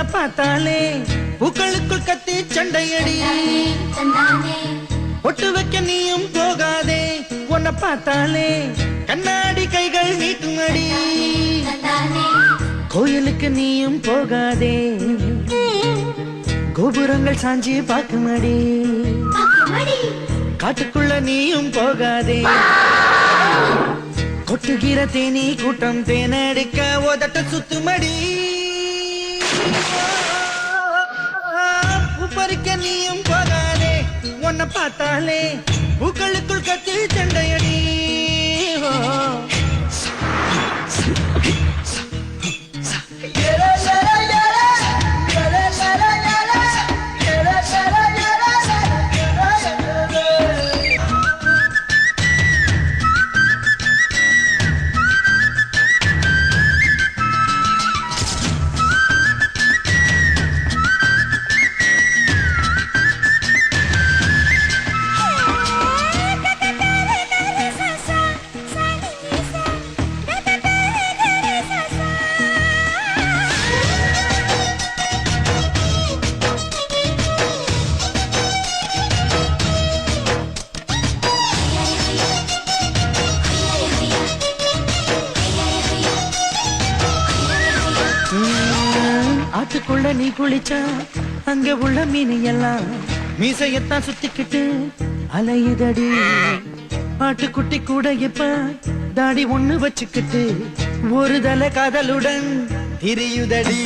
உன்னை பார்த்தாலே பூக்களுக்குள் கத்தி சண்டையடி ஒட்டு வைக்க நீயும் போகாதே உன்னை பார்த்தாலே கண்ணாடி கைகள் நீட்டுமடி கோயிலுக்கு நீயும் போகாதே கோபுரங்கள் சாஞ்சி பார்க்குமடி காட்டுக்குள்ள நீயும் போகாதே கொட்டுகிற தேனி கூட்டம் தேனடிக்க உதட்ட சுத்துமடி பறிக்க நீயும் போகாதே உன்னை பார்த்தாலே பூக்களுக்குள் கத்தி சண்டையடி ஆத்துக்குள்ள நீ குளிச்சா அங்க உள்ள மீன் எல்லாம் மீசையத்தான் சுத்திக்கிட்டு அலையுதடி ஆட்டுக்குட்டி கூட இப்ப தாடி ஒண்ணு வச்சுக்கிட்டு ஒரு தலை காதலுடன் திரியுதடி